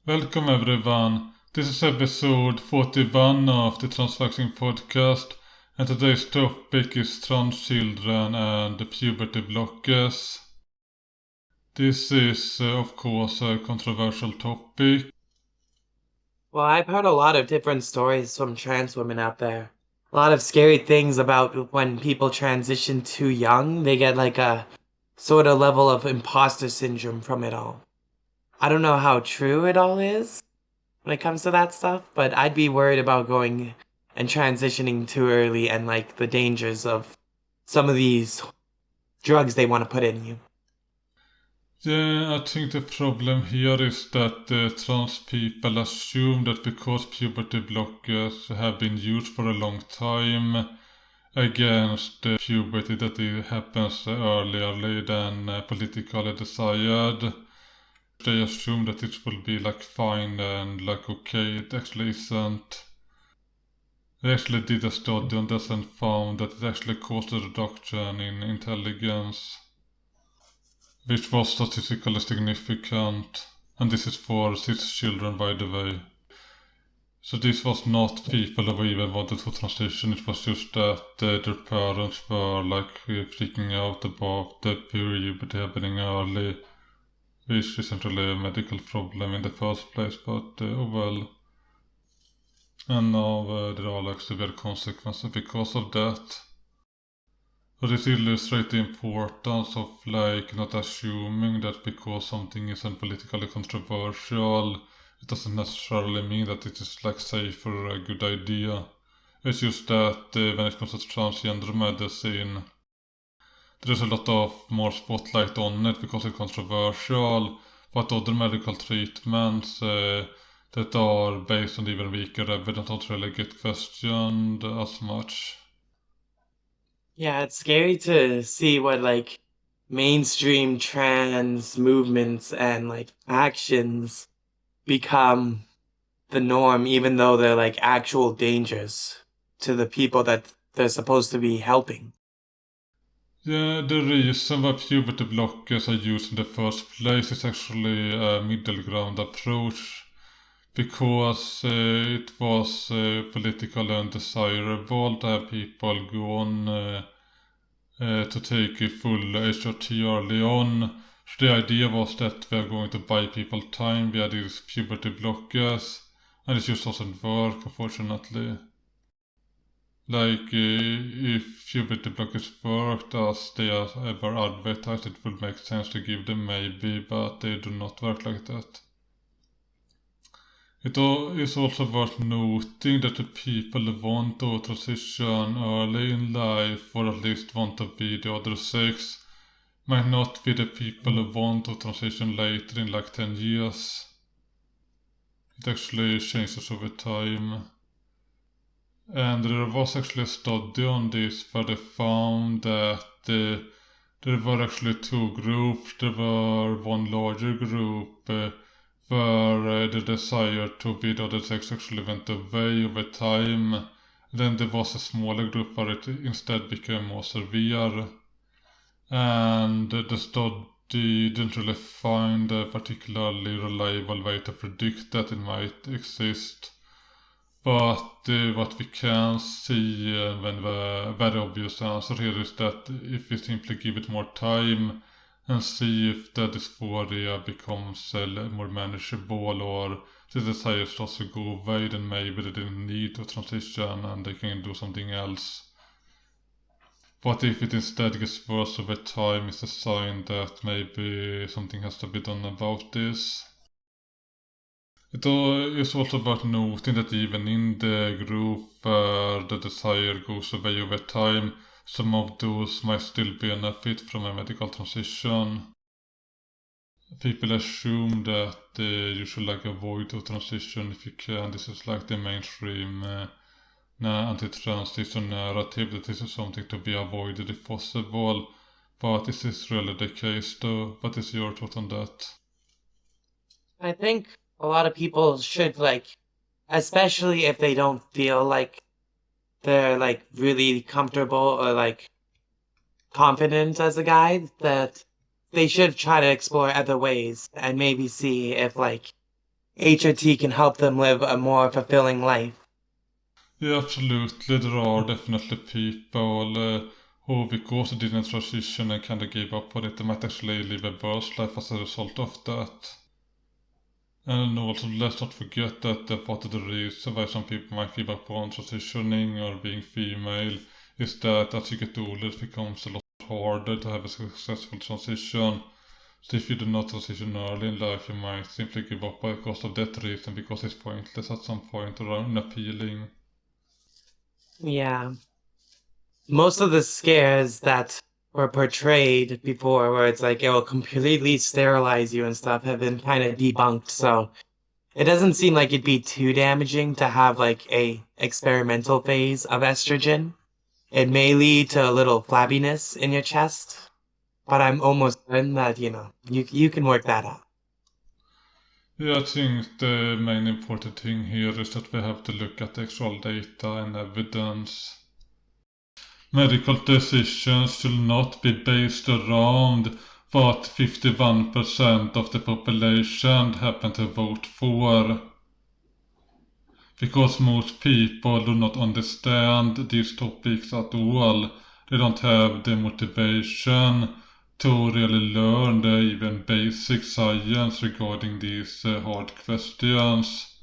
Welcome everyone. This is episode 41 of the Transmaxxing podcast, and today's topic is trans children and the puberty blockers. This is, of course, a controversial topic. Well, I've heard a lot of different stories from trans women out there. A lot of scary things about when people transition too young. They get like a sort of level of imposter syndrome from it all. I don't know how true it all is when it comes to that stuff, but I'd be worried about going and transitioning too early and like the dangers of some of these drugs they want to put in you. Yeah, I think the problem here is that trans people assume that because puberty blockers have been used for a long time against puberty, that it happens earlier than politically desired. They assume that it will be like fine and like okay. It actually isn't. They actually did a study on this and found that it actually caused a reduction in intelligence, which was statistically significant. And this is for cis children, by the way. So this was not people who even wanted to transition, it was just that their parents were like freaking out about the puberty happening early, which isn't really a medical problem in the first place, but oh well. And now there are like severe consequences because of that. But it illustrates the importance of like not assuming that because something isn't politically controversial, it doesn't necessarily mean that it is like safe or a good idea. It's just that when it comes to transgender medicine, there's a lot of more spotlight on it because it's controversial, but other medical treatments that are based on even weaker evidence don't really get questioned as much. Yeah, it's scary to see what like mainstream trans movements and like actions become the norm, even though they're like actual dangers to the people that they're supposed to be helping. Yeah, the reason why puberty blockers are used in the first place is actually a middle ground approach because it was politically undesirable to have people go on to take a full HRT early on. So the idea was that we are going to buy people time via these puberty blockers, and it just doesn't work, unfortunately. Like, if puberty blockers worked as they are ever advertised, it would make sense to give them maybe, but they do not work like that. It is also worth noting that the people who want to transition early in life, or at least want to be the other sex, might not be the people who want to transition later in like 10 years. It actually changes over time. And there was actually a study on this where they found that there were actually two groups. There were one larger group where the desire to be the other sex actually went away over time. Then there was a smaller group where it instead became more severe. And the study didn't really find a particularly reliable way to predict that it might exist. But what we can see, when the very obvious answer here is that if we simply give it more time and see if the dysphoria becomes more manageable or the desire starts to go away, then maybe they didn't need to transition and they can do something else. But if it instead gets worse over time, it's a sign that maybe something has to be done about this. It is also worth noting that even in the group where the desire goes away over time, some of those might still benefit from a medical transition. People assume that you should like avoid the transition if you can. This is like the mainstream anti-transition narrative, that this is something to be avoided if possible. But is this really the case though? What is your thought on that? I think a lot of people should like, especially if they don't feel like they're like really comfortable or like confident as a guy, that they should try to explore other ways and maybe see if like HRT can help them live a more fulfilling life. Yeah, absolutely. There are definitely people who, because they didn't transition and kind of gave up on it, they might actually live a worse life as a result of that. And also, let's not forget that part of the reason why some people might give up on transitioning or being female is that as you get older, it becomes a lot harder to have a successful transition. So if you do not transition early in life, you might simply give up because of that reason, because it's pointless at some point or unappealing. Yeah. Most of the scares that were portrayed before, where it's like it will completely sterilize you and stuff, have been kind of debunked. So it doesn't seem like it'd be too damaging to have like a experimental phase of estrogen. It may lead to a little flabbiness in your chest, but I'm almost certain that, you can work that out. Yeah, I think the main important thing here is that we have to look at actual data and evidence. Medical decisions should not be based around what 51% of the population happen to vote for. Because most people do not understand these topics at all. They don't have the motivation to really learn the even basic science regarding these hard questions.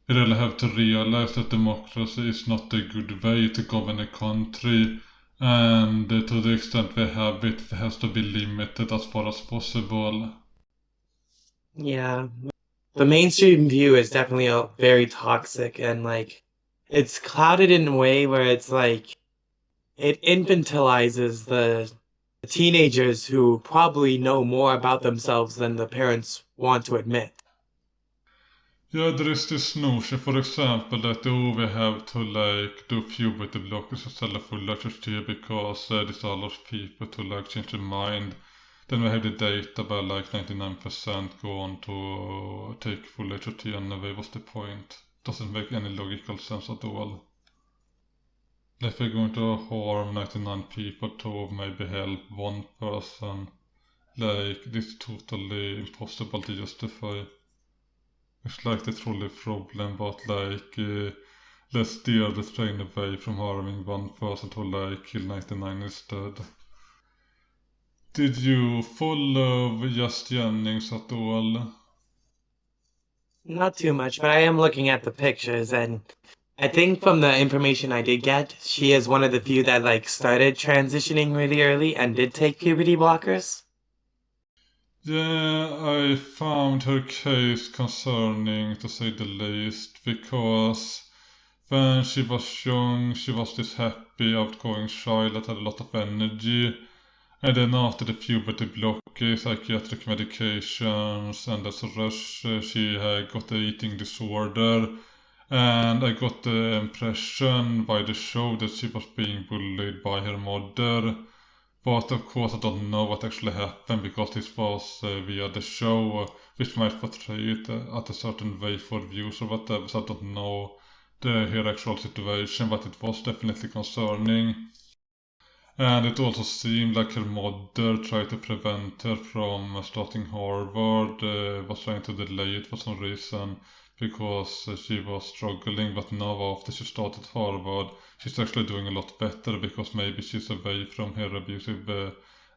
You really have to realize that democracy is not a good way to govern a country, and to the extent we have it, it has to be limited as far as possible. Yeah. The mainstream view is definitely a very toxic and like it's clouded in a way where it's like it infantilizes the teenagers who probably know more about themselves than the parents want to admit. Yeah, there is this notion, for example, that oh, we have to do puberty blockers instead of full HRT because this allows people to change their mind. Then we have the data where 99% go on to take full HRT anyway. What's the point? Doesn't make any logical sense at all. If we're going to harm 99 people to maybe help one person, this is totally impossible to justify. It's like the trolley problem, but let's steer the train away from harming one person to kill 99 instead. Did you follow just Jennings at all? Not too much, but I am looking at the pictures and I think from the information I did get, she is one of the few that like started transitioning really early and did take puberty blockers. Yeah, I found her case concerning, to say the least, because when she was young, she was this happy, outgoing child that had a lot of energy. And then after the puberty blockade, psychiatric medications, and as a rush, she got the eating disorder. And I got the impression by the show that she was being bullied by her mother. But of course, I don't know what actually happened because this was via the show, which might portray it at a certain way for views or whatever. So I don't know her actual situation, but it was definitely concerning. And it also seemed like her mother tried to prevent her from starting Harvard, was trying to delay it for some reason because she was struggling. But now, after she started Harvard, she's actually doing a lot better because maybe she's away from her abusive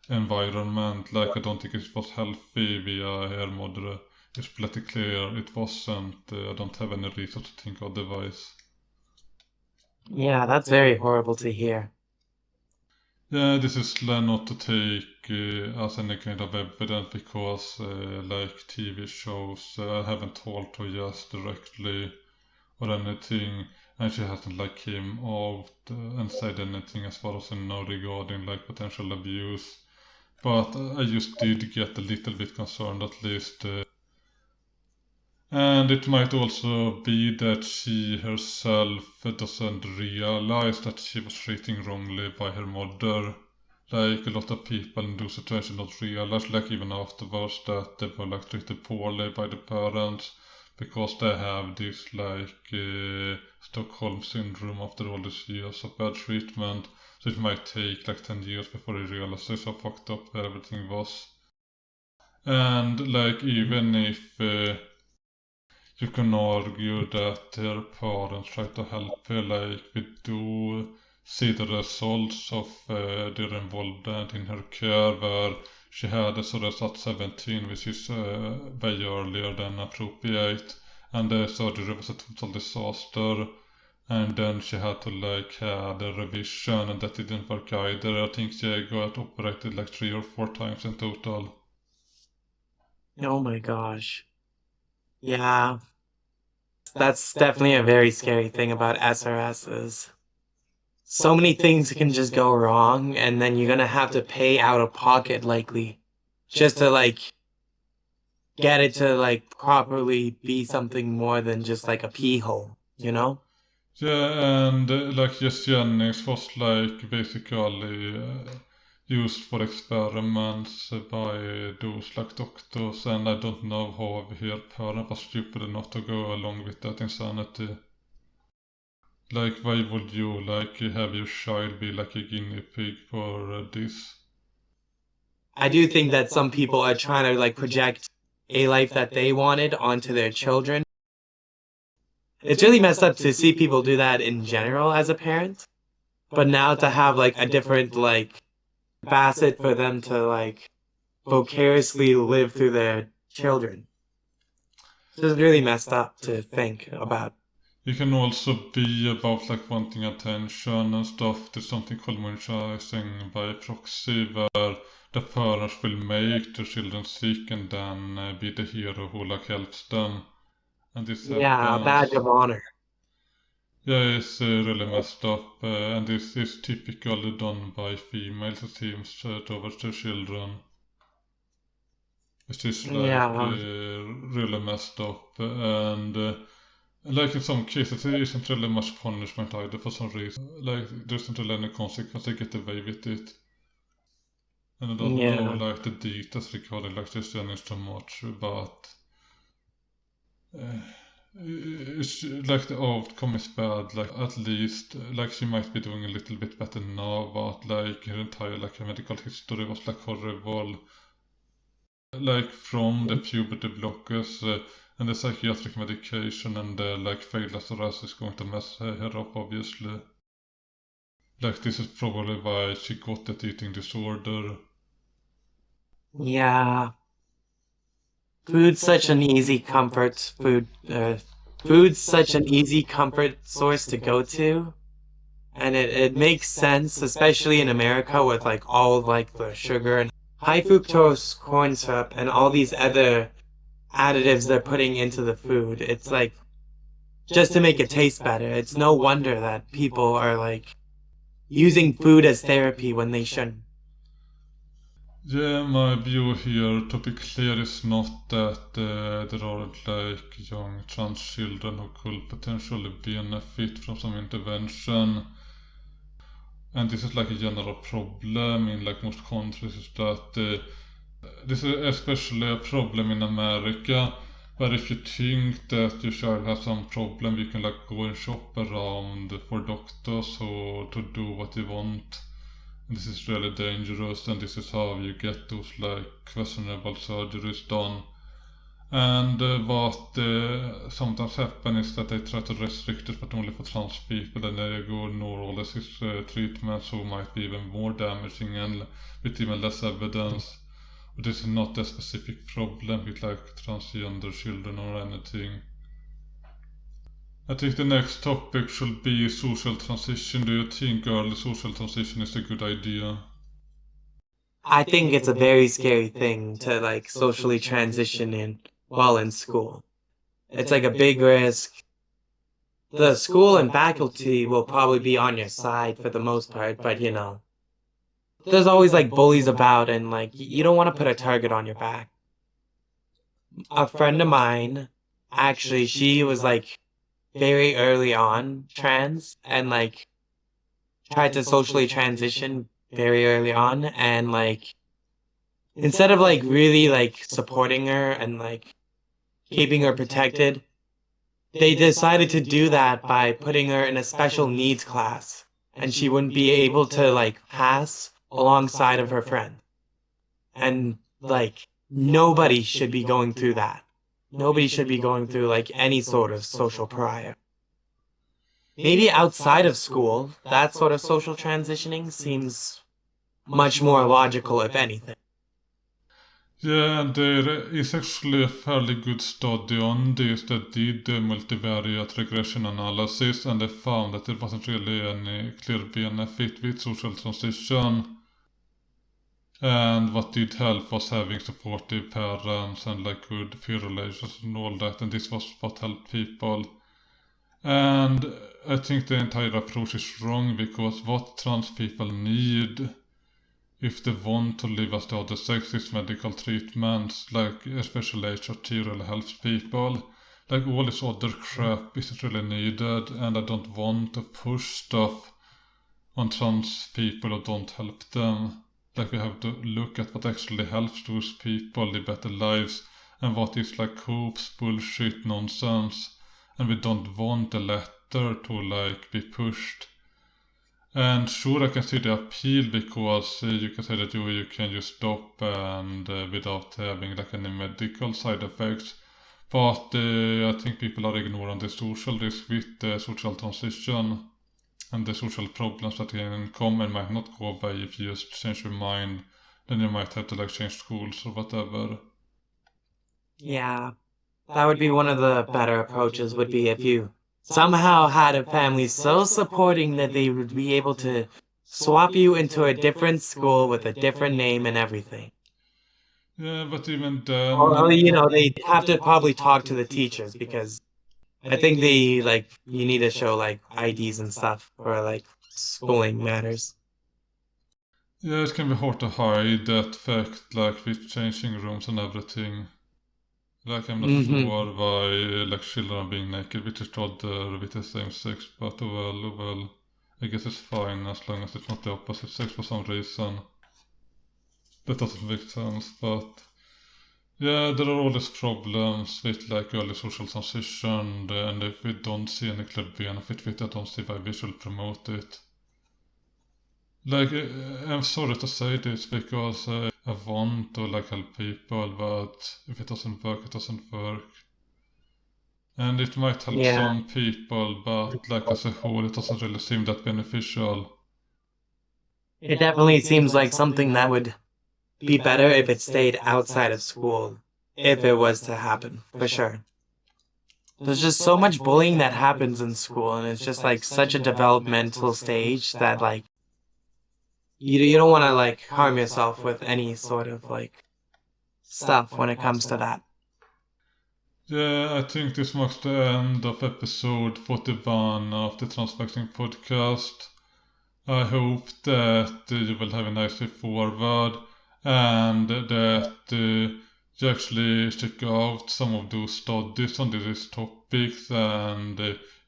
environment. I don't think it was healthy via her mother. It's pretty clear it wasn't. I don't have any reason to think otherwise. Yeah, that's very horrible to hear. Yeah, this is not to take as any kind of evidence because TV shows haven't told to just directly or anything, and she hasn't came out and said anything as far as I know regarding potential abuse. But I just did get a little bit concerned at least. And it might also be that she herself doesn't realize that she was treated wrongly by her mother. A lot of people in those situations don't realize, even afterwards, that they were treated poorly by the parents because they have this Stockholm syndrome after all these years of bad treatment. So it might take 10 years before they realize how fucked up everything was. And even if you can argue that their parents try to help her, like we do see the results of their involvement in her care, where she had a SOS at 17, which is way earlier than appropriate, and the surgery was a total disaster. And then she had to like have a revision, and that didn't work either. I think she got operated like 3 or 4 times in total. Oh my gosh. Yeah, that's definitely a very scary thing about SRSs. So many things can just go wrong, and then you're gonna have to pay out of pocket likely just to like get it to like properly be something more than just like a pee hole, you know? Yeah, and like yes, Jennings was like basically used for experiments by those like doctors, and I don't know how her parent was stupid enough to go along with that insanity. Like, why would you like have your child be like a guinea pig for this? I do think that some people are trying to like project a life that they wanted onto their children. It's really messed up to see people do that in general as a parent, but now to have like a different like facet for them to like vicariously live through their children. It's just really messed up to think about. It can also be about like wanting attention and stuff. There's something called monetizing by proxy where the parents will make the children sick and then be the hero who like helps them. And this Yeah, a badge happens. of honor. Yeah, it's really messed up, and this is typically done by females, it seems, towards their children. Which is like Yeah, really messed up, and like in some cases, there isn't really much punishment either for some reason. Like, there isn't really any consequence, they get away with it. And I don't know, yeah, like, the details regarding, like, this is too much, but uh, it's like the outcome is bad. Like, at least, like, she might be doing a little bit better now, but, like, her entire, like, her medical history was, like, horrible. Like, from the puberty blockers and the psychiatric medication and the, like, failed SRS is going to mess her up, obviously. Like, this is probably why she got that eating disorder. yeah. Food's such an easy comfort food's such an easy comfort source to go to. And it makes sense, especially in America with like all of, like the sugar and high fructose corn syrup and all these other additives they're putting into the food. It's like just to make it taste better. It's no wonder that people are like using food as therapy when they shouldn't. Yeah, my view here, to be clear, is not that there aren't like young trans children who could potentially benefit from some intervention. And this is like a general problem in like most countries, is that this is especially a problem in America, where if you think that your child has some problem, you can like go and shop around for doctors who to do what you want. And this is really dangerous, and this is how you get those like questionable surgeries done. And what sometimes happens is that they try to restrict it, but only for trans people, and they go neurolysis treatments who might be even more damaging and with even less evidence. But this is not a specific problem with like transgender children or anything. I think the next topic should be social transition. Do you think early social transition is a good idea? I think it's a very scary thing to like socially transition in while in school. It's like a big risk. The school and faculty will probably be on your side for the most part, but you know, there's always like bullies about and like you don't want to put a target on your back. A friend of mine, actually, she was like very early on trans and like tried to socially transition very early on and like instead of like really like supporting her and like keeping her protected, they decided to do that by putting her in a special needs class and she wouldn't be able to like pass alongside of her friend. And like nobody should be going through that. nobody should be going through like any sort of social pariah. Maybe outside of school, that sort of social transitioning seems much more logical, if anything. Yeah, and there is actually a fairly good study on this that did the multivariate regression analysis, and they found that there wasn't really any clear benefit with social transition. And what did help was having supportive parents and like good peer relations and all that, and this was what helped people. And I think the entire approach is wrong because what trans people need if they want to live as the other sex is medical treatments, like especially HRT really helps people. Like all this other crap isn't really needed, and I don't want to push stuff on trans people who don't help them. Like we have to look at what actually helps those people live better lives and what is like hopes, bullshit, nonsense. And we don't want the latter to like be pushed. And sure, I can see the appeal because you can say that you can just stop and without having like any medical side effects. But I think people are ignoring the social risk with the social transition and the social problems that can come and might not go away if you just change your mind. Then you might have to like change schools or whatever. Yeah, that would be one of the better approaches would be if you somehow had a family so supporting that they would be able to swap you into a different school with a different name and everything. Yeah, but even then, Or, they have to probably talk to the teachers because I think they like you need to show like IDs and stuff for like schooling matters. yeah, it can be hard to hide that fact, like with changing rooms and everything. Like I'm not Hmm. sure why like children are being naked with each other with the same sex, but well, I guess it's fine as long as it's not the opposite sex for some reason. That doesn't make sense, but yeah, there are all these problems with like early social transition, and if we don't see any clear benefit with it, I don't see why we should promote it. Like, I'm sorry to say this because I want to like help people, but if it doesn't work, it doesn't work. And it might help Yeah, some people, but like as a whole, it doesn't really seem that beneficial. it definitely seems like something that would be better if it stayed outside of school, if it was to happen, for sure. There's just so much bullying that happens in school, and it's just like such a developmental stage that like you don't want to like harm yourself with any sort of like stuff when it comes to that. Yeah, I think this marks the end of episode 41 of the Transmaxxing podcast. I hope that you will have a nice way forward and that you actually check out some of those studies on these topics, and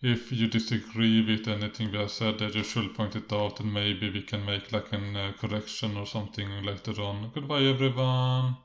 if you disagree with anything we have said, that you should point it out and maybe we can make like a correction or something later on. Goodbye everyone.